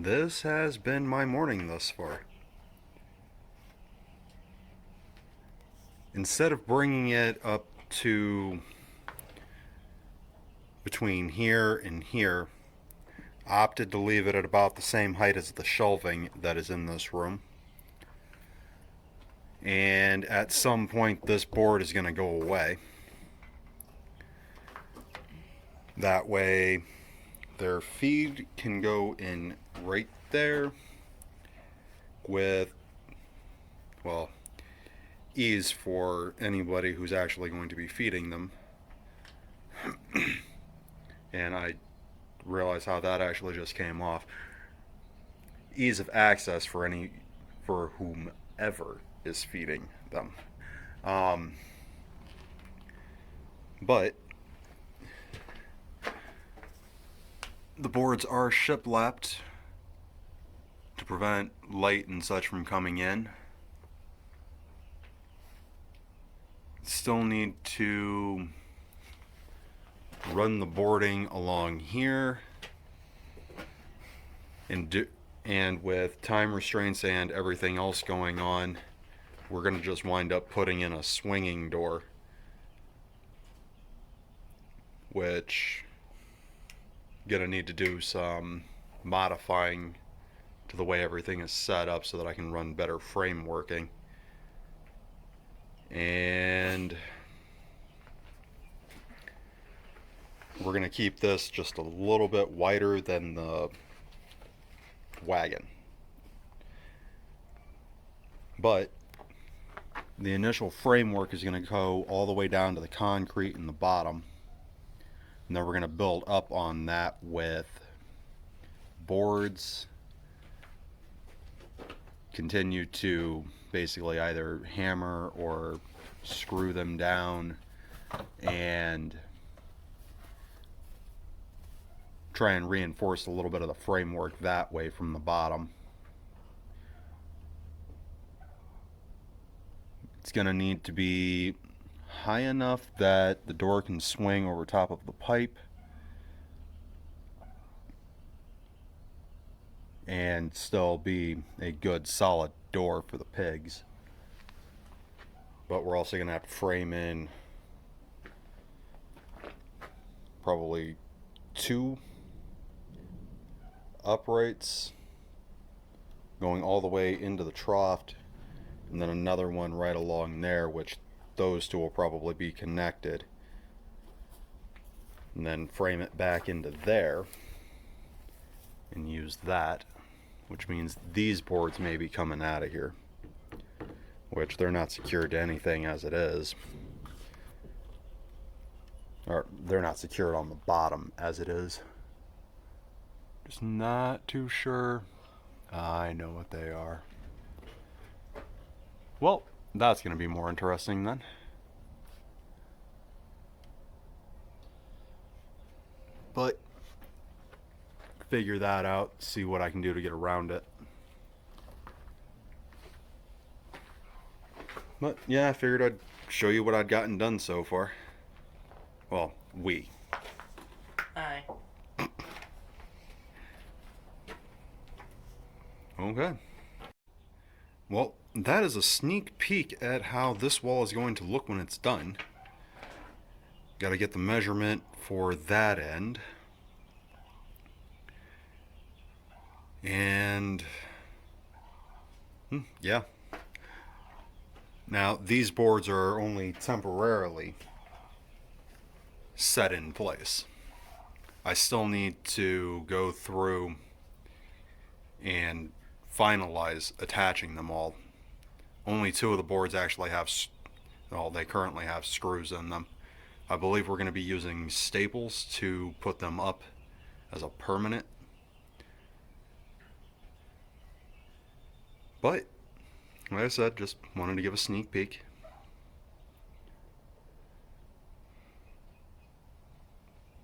this has been my morning thus far. Instead of bringing it up to between here and here, I opted to leave it at about the same height as the shelving that is in this room. And at some point this board is going to go away. That way their feed can go in right there with, well, ease for anybody who's actually going to be feeding them. And I realize how that actually just came off. Ease of access for whomever is feeding them. But the boards are shiplapped to prevent light and such from coming in. Still need to run the boarding along here, and with time restraints and everything else going on, we're going to just wind up putting in a swinging door, which gonna need to do some modifying to the way everything is set up so that I can run better frame working. And we're going to keep this just a little bit wider than the wagon. But the initial framework is going to go all the way down to the concrete in the bottom. And then we're going to build up on that with boards. Continue to basically either hammer or screw them down and try and reinforce a little bit of the framework that way from the bottom. It's going to need to be high enough that the door can swing over top of the pipe and still be a good solid door for the pigs. But we're also going to have to frame in probably 2 uprights going all the way into the trough, and then another one right along there, which those 2 will probably be connected, and then frame it back into there and use that, which means these boards may be coming out of here, which they're not secured to anything as it is, or they're not secured on the bottom as it is. Just not too sure. I know what they are. Well, that's going to be more interesting then. But figure that out, see what I can do to get around it. But yeah, I figured I'd show you what I'd gotten done so far. Well, we. Aye. Okay. Well, that is a sneak peek at how this wall is going to look when it's done. Got to get the measurement for that end. And yeah. Now, these boards are only temporarily set in place. I still need to go through and finalize attaching them all. Only 2 of the boards actually have, well, they currently have screws in them. I believe we're going to be using staples to put them up as a permanent. But, like I said, just wanted to give a sneak peek.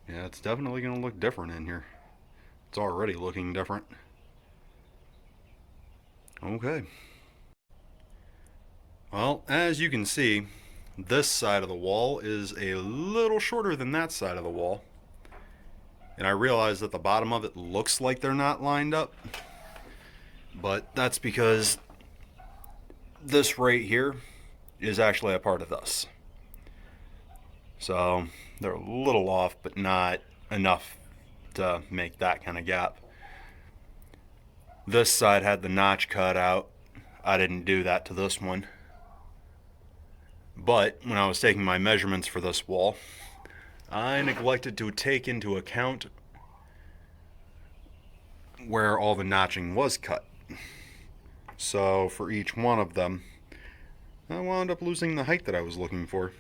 Yeah, it's definitely going to look different in here. It's already looking different. Okay. Well, as you can see, this side of the wall is a little shorter than that side of the wall. And I realize that the bottom of it looks like they're not lined up, but that's because this right here is actually a part of this. So they're a little off, but not enough to make that kind of gap. This side had the notch cut out. I didn't do that to this one. But when I was taking my measurements for this wall, I neglected to take into account where all the notching was cut. So for each one of them, I wound up losing the height that I was looking for.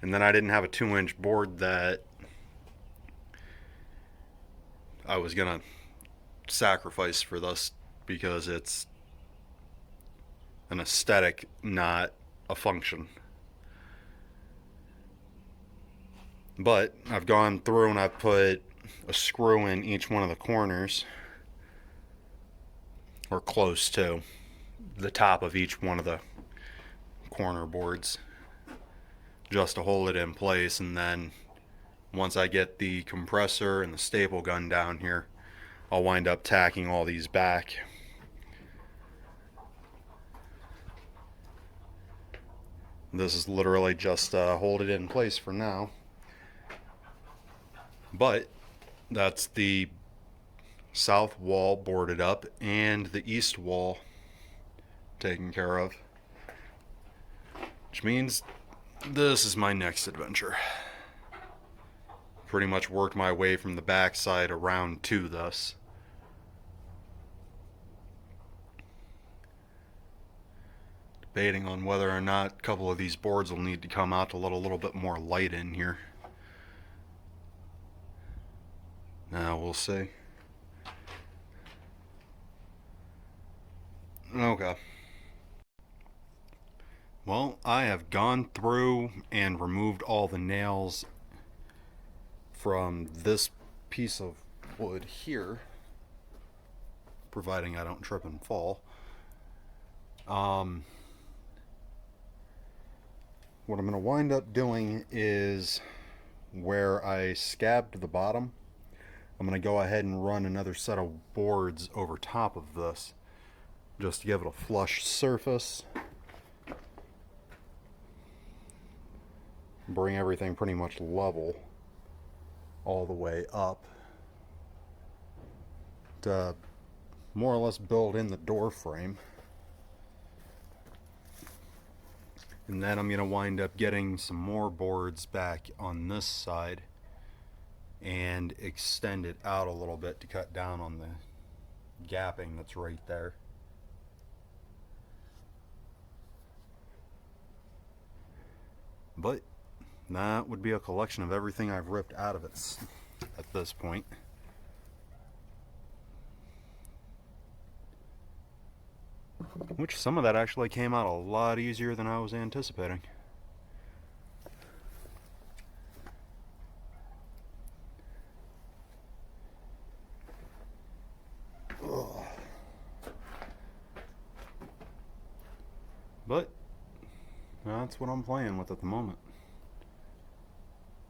And then I didn't have a 2-inch board that I was gonna sacrifice for this because it's an aesthetic, not a function. But I've gone through and I've put a screw in each one of the corners, or close to the top of each one of the corner boards, just to hold it in place. And then once I get the compressor and the staple gun down here, I'll wind up tacking all these back. This is literally just hold it in place for now. But that's the south wall boarded up and the east wall taken care of, which means this is my next adventure. Pretty much worked my way from the back side around to this. Debating on whether or not a couple of these boards will need to come out to let a little bit more light in here. Now we'll see. Okay. Well, I have gone through and removed all the nails from this piece of wood here, providing I don't trip and fall. What I'm going to wind up doing is where I scabbed the bottom, I'm going to go ahead and run another set of boards over top of this just to give it a flush surface. Bring everything pretty much level all the way up to more or less build in the door frame. And then I'm going to wind up getting some more boards back on this side and extend it out a little bit to cut down on the gapping that's right there. But that would be a collection of everything I've ripped out of it at this point. Which some of that actually came out a lot easier than I was anticipating. Ugh. But that's what I'm playing with at the moment.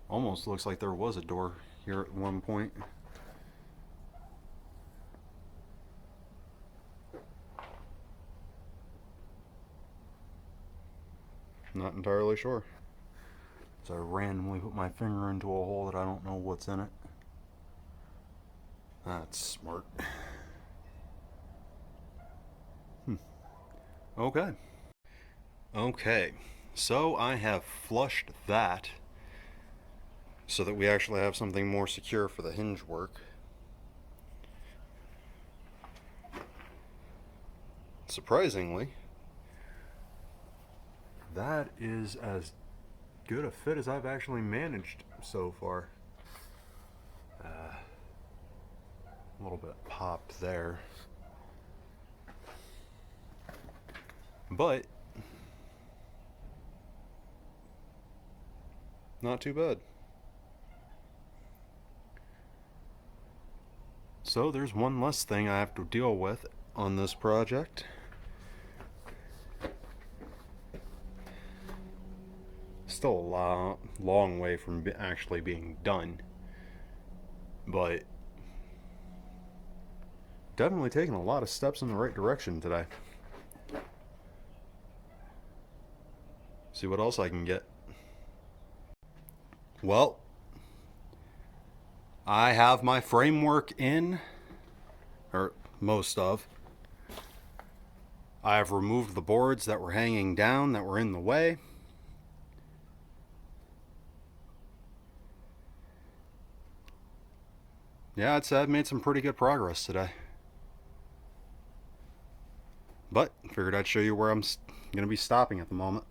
Almost looks like there was a door here at one point. Not entirely sure. So I randomly put my finger into a hole that I don't know what's in it. That's smart. Okay. Okay. So I have flushed that so that we actually have something more secure for the hinge work. Surprisingly, that is as good a fit as I've actually managed so far. A little bit popped there, but not too bad. So there's one less thing I have to deal with on this project. Still a long way from actually being done. But definitely taking a lot of steps in the right direction today. See what else I can get. Well, I have my framework in, or most of. I have removed the boards that were hanging down, that were in the way. Yeah, I'd say I've made some pretty good progress today. But figured I'd show you where I'm going to be stopping at the moment.